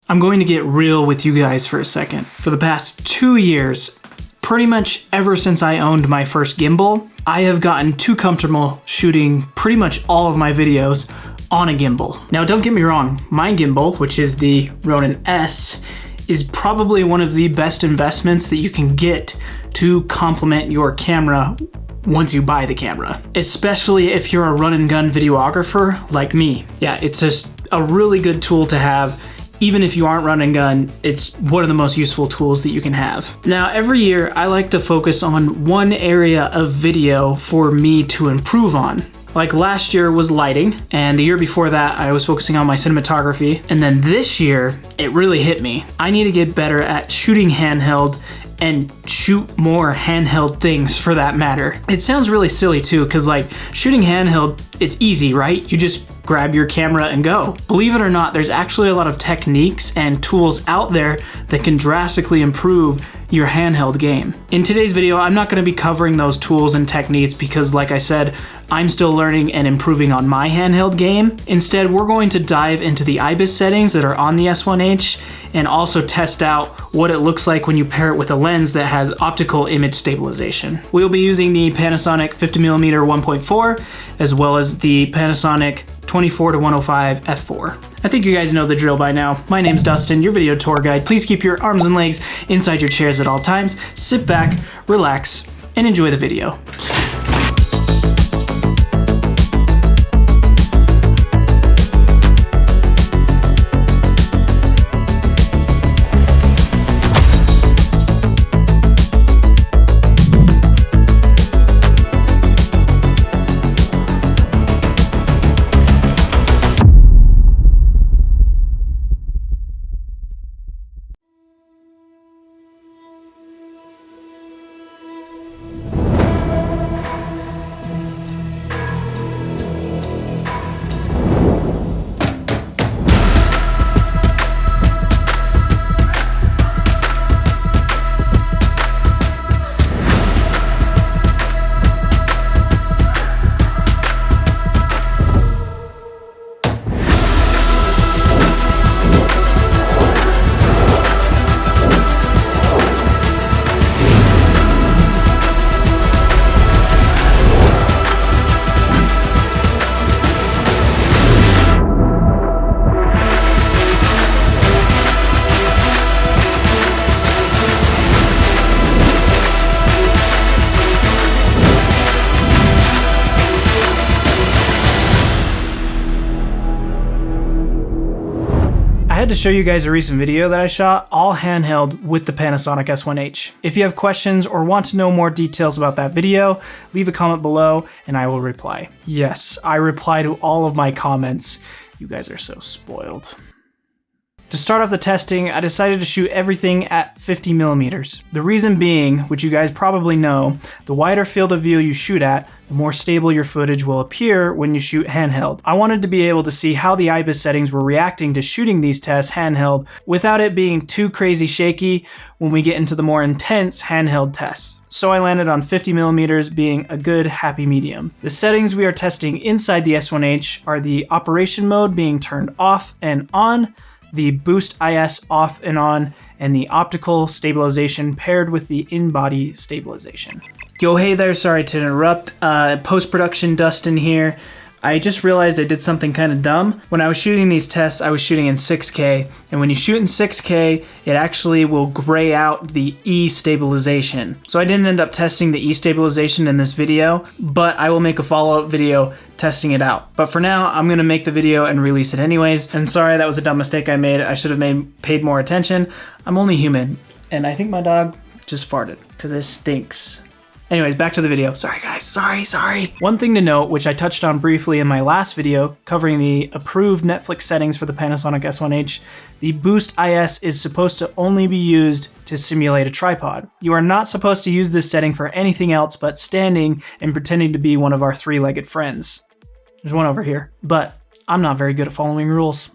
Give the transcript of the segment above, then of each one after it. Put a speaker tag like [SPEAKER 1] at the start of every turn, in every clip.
[SPEAKER 1] I'm going to get real with you guys for a second. For the past 2 years, pretty much ever since I owned my first gimbal, I have gotten too comfortable shooting pretty much all of my videos on a gimbal. Now don't get me wrong, my gimbal, which is the Ronin S, is probably one of the best investments that you can get to complement your camera once you buy the camera, especially if you're a run and gun videographer like me. Yeah, it's just a really good tool to have. Even if you aren't run and gun, it's one of the most useful tools that you can have. Now, every year I like to focus on one area of video for me to improve on. Like last year was lighting, and the year before that I was focusing on my cinematography. And then this year, it really hit me. I need to get better at shooting handheld and shoot more handheld things for that matter. It sounds really silly too, because like shooting handheld, it's easy, right? You just grab your camera and go. Believe it or not, there's actually a lot of techniques and tools out there that can drastically improve your handheld game. In today's video, I'm not going to be covering those tools and techniques because, like I said, I'm still learning and improving on my handheld game. Instead, we're going to dive into the IBIS settings that are on the S1H and also test out what it looks like when you pair it with a lens that has optical image stabilization. We'll be using the Panasonic 50mm 1.4 as well as the Panasonic 24-105 f4. I think you guys know the drill by now. My name's Dustin, your video tour guide. Please keep your arms and legs inside your chairs at all times. Sit back, relax, and enjoy the video. I had to show you guys a recent video that I shot all handheld with the Panasonic S1H. If you have questions or want to know more details about that video, leave a comment below and I will reply. Yes, I reply to all of my comments. You guys are so spoiled. To start off the testing, I decided to shoot everything at 50mm. The reason being, which you guys probably know, the wider field of view you shoot at, the more stable your footage will appear when you shoot handheld. I wanted to be able to see how the IBIS settings were reacting to shooting these tests handheld without it being too crazy shaky when we get into the more intense handheld tests. So I landed on 50mm being a good happy medium. The settings we are testing inside the S1H are the operation mode being turned off and on, the boost IS off and on, and the optical stabilization paired with the in-body stabilization. Yo, hey there, sorry to interrupt. Post-production Dustin here. I just realized I did something kind of dumb. When I was shooting these tests, I was shooting in 6K, and when you shoot in 6K, it actually will gray out the E stabilization. So I didn't end up testing the E stabilization in this video, but I will make a follow-up video testing it out. But for now, I'm gonna make the video and release it anyways. And sorry, that was a dumb mistake I made. I should have paid more attention. I'm only human, and I think my dog just farted, because it stinks. Anyways, back to the video. Sorry guys, sorry. One thing to note, which I touched on briefly in my last video covering the approved Netflix settings for the Panasonic S1H, the Boost IS is supposed to only be used to simulate a tripod. You are not supposed to use this setting for anything else but standing and pretending to be one of our three-legged friends. There's one over here, but I'm not very good at following rules.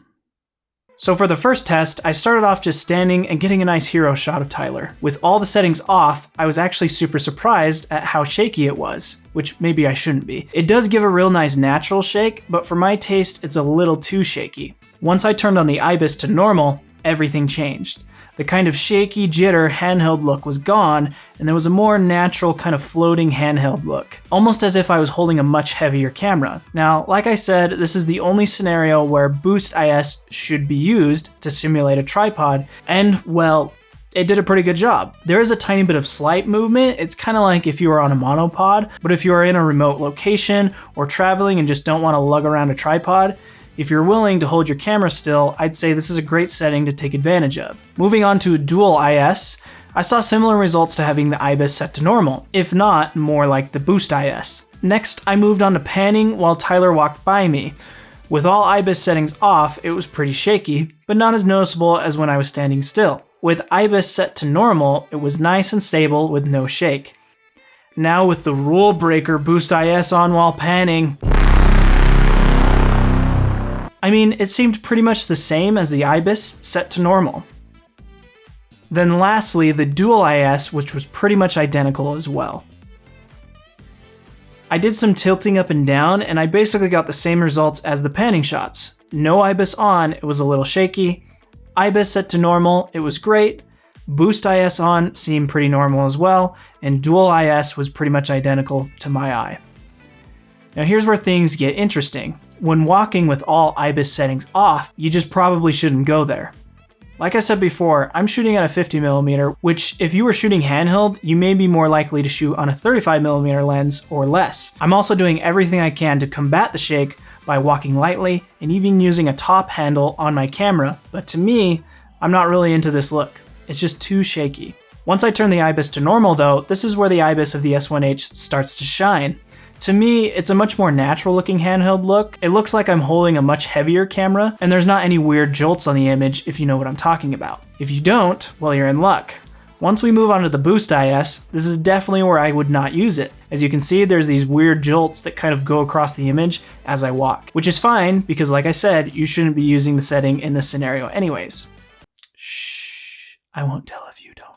[SPEAKER 1] So for the first test, I started off just standing and getting a nice hero shot of Tyler. With all the settings off, I was actually super surprised at how shaky it was, which maybe I shouldn't be. It does give a real nice natural shake, but for my taste, it's a little too shaky. Once I turned on the IBIS to normal, everything changed. The kind of shaky jitter handheld look was gone, and there was a more natural kind of floating handheld look, almost as if I was holding a much heavier camera. Now, like I said, this is the only scenario where Boost IS should be used to simulate a tripod, and well, it did a pretty good job. There is a tiny bit of slight movement. It's kind of like if you were on a monopod, but if you are in a remote location or traveling and just don't want to lug around a tripod, if you're willing to hold your camera still, I'd say this is a great setting to take advantage of. Moving on to dual IS, I saw similar results to having the IBIS set to normal, if not more like the Boost IS. Next, I moved on to panning while Tyler walked by me. With all IBIS settings off, it was pretty shaky, but not as noticeable as when I was standing still. With IBIS set to normal, it was nice and stable with no shake. Now with the rule breaker Boost IS on while panning. I mean, it seemed pretty much the same as the IBIS set to normal. Then lastly, the dual IS, which was pretty much identical as well. I did some tilting up and down, and I basically got the same results as the panning shots. No IBIS on, it was a little shaky. IBIS set to normal, it was great. Boost IS on seemed pretty normal as well, and dual IS was pretty much identical to my eye. Now here's where things get interesting. When walking with all IBIS settings off, you just probably shouldn't go there. Like I said before, I'm shooting at a 50mm, which if you were shooting handheld, you may be more likely to shoot on a 35mm lens or less. I'm also doing everything I can to combat the shake by walking lightly and even using a top handle on my camera, but to me, I'm not really into this look. It's just too shaky. Once I turn the IBIS to normal though, this is where the IBIS of the S1H starts to shine. To me, it's a much more natural looking handheld look. It looks like I'm holding a much heavier camera, and there's not any weird jolts on the image if you know what I'm talking about. If you don't, well, you're in luck. Once we move on to the Boost IS, this is definitely where I would not use it. As you can see, there's these weird jolts that kind of go across the image as I walk, which is fine because like I said, you shouldn't be using the setting in this scenario anyways. Shh, I won't tell if you don't.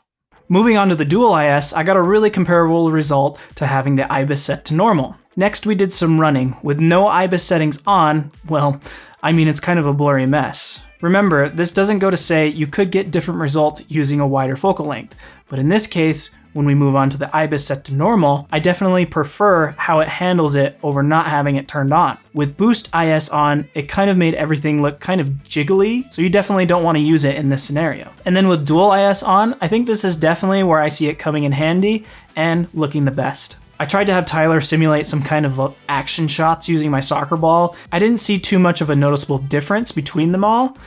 [SPEAKER 1] Moving on to the dual IS, I got a really comparable result to having the IBIS set to normal. Next we did some running. With no IBIS settings on, well, I mean it's kind of a blurry mess. Remember, this doesn't go to say you could get different results using a wider focal length, but in this case, when we move on to the IBIS set to normal, I definitely prefer how it handles it over not having it turned on. With Boost IS on, it kind of made everything look kind of jiggly, so you definitely don't want to use it in this scenario. And then with Dual IS on, I think this is definitely where I see it coming in handy and looking the best. I tried to have Tyler simulate some kind of action shots using my soccer ball. I didn't see too much of a noticeable difference between them all.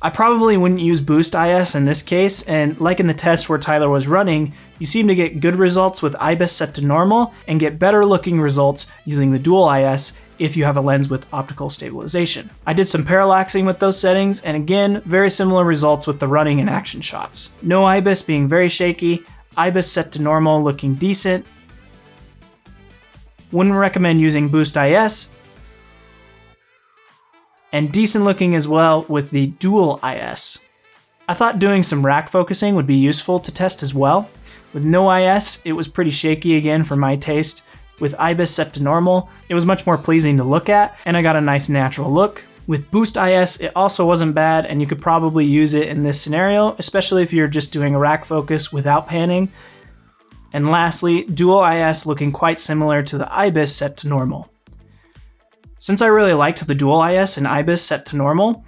[SPEAKER 1] I probably wouldn't use Boost IS in this case, and like in the test where Tyler was running, you seem to get good results with IBIS set to normal and get better looking results using the Dual IS if you have a lens with optical stabilization. I did some parallaxing with those settings, and again, very similar results with the running and action shots. No IBIS being very shaky, IBIS set to normal looking decent. Wouldn't recommend using Boost IS, and decent looking as well with the Dual IS. I thought doing some rack focusing would be useful to test as well. With no IS, it was pretty shaky again for my taste. With IBIS set to normal, it was much more pleasing to look at, and I got a nice natural look. With Boost IS, it also wasn't bad, and you could probably use it in this scenario, especially if you're just doing a rack focus without panning. And lastly, Dual IS looking quite similar to the IBIS set to normal. Since I really liked the Dual IS and IBIS set to normal,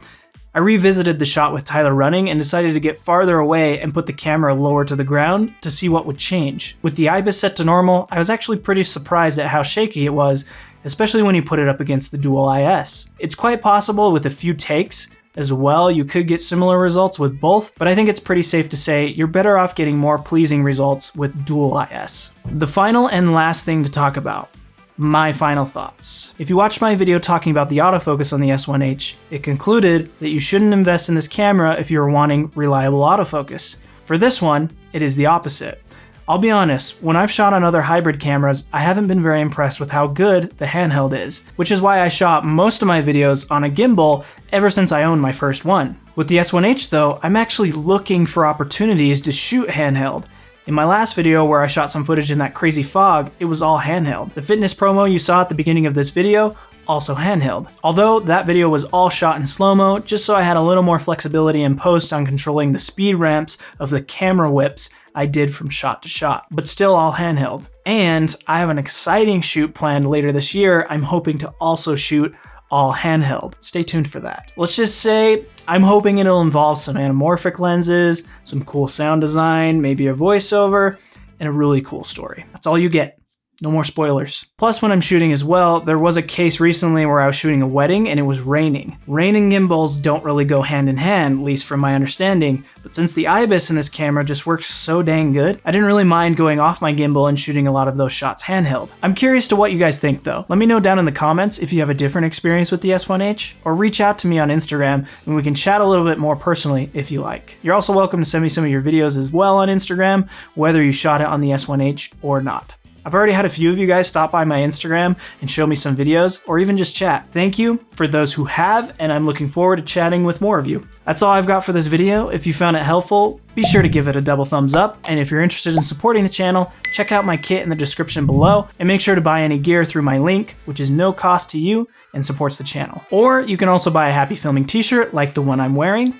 [SPEAKER 1] I revisited the shot with Tyler running and decided to get farther away and put the camera lower to the ground to see what would change. With the IBIS set to normal, I was actually pretty surprised at how shaky it was, especially when you put it up against the Dual IS. It's quite possible with a few takes as well, you could get similar results with both, but I think it's pretty safe to say you're better off getting more pleasing results with Dual IS. The final and last thing to talk about, my final thoughts. If you watched my video talking about the autofocus on the S1H, it concluded that you shouldn't invest in this camera if you're wanting reliable autofocus. For this one, it is the opposite. I'll be honest, when I've shot on other hybrid cameras, I haven't been very impressed with how good the handheld is, which is why I shot most of my videos on a gimbal ever since I owned my first one. With the S1H though, I'm actually looking for opportunities to shoot handheld. In my last video where I shot some footage in that crazy fog, it was all handheld. The fitness promo you saw at the beginning of this video also handheld. Although that video was all shot in slow-mo, just so I had a little more flexibility in post on controlling the speed ramps of the camera whips I did from shot to shot, but still all handheld. And I have an exciting shoot planned later this year. I'm hoping to also shoot all handheld. Stay tuned for that. Let's just say I'm hoping it'll involve some anamorphic lenses, some cool sound design, maybe a voiceover, and a really cool story. That's all you get. No more spoilers. Plus, when I'm shooting as well, there was a case recently where I was shooting a wedding and it was raining. Rain and gimbals don't really go hand in hand, at least from my understanding, but since the IBIS in this camera just works so dang good, I didn't really mind going off my gimbal and shooting a lot of those shots handheld. I'm curious to what you guys think though. Let me know down in the comments if you have a different experience with the S1H, or reach out to me on Instagram and we can chat a little bit more personally if you like. You're also welcome to send me some of your videos as well on Instagram, whether you shot it on the S1H or not. I've already had a few of you guys stop by my Instagram and show me some videos, or even just chat. Thank you for those who have, and I'm looking forward to chatting with more of you. That's all I've got for this video. If you found it helpful, be sure to give it a double thumbs up, and if you're interested in supporting the channel, check out my kit in the description below, and make sure to buy any gear through my link, which is no cost to you and supports the channel. Or you can also buy a Happy Filming t-shirt like the one I'm wearing,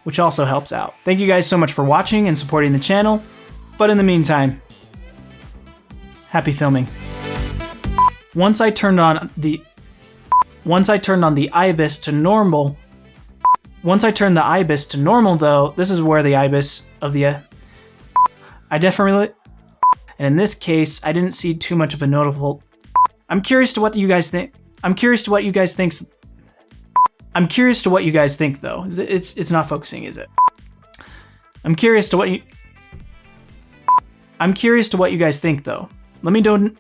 [SPEAKER 1] which also helps out. Thank you guys so much for watching and supporting the channel, but in the meantime, happy filming. Once I turned on the IBIS to normal, though, this is where the IBIS of the and in this case, I didn't see too much of a notable. I'm curious to what you guys think. I'm curious to what you guys think though. It's not focusing, is it? I'm curious to what you guys think though. Let me know.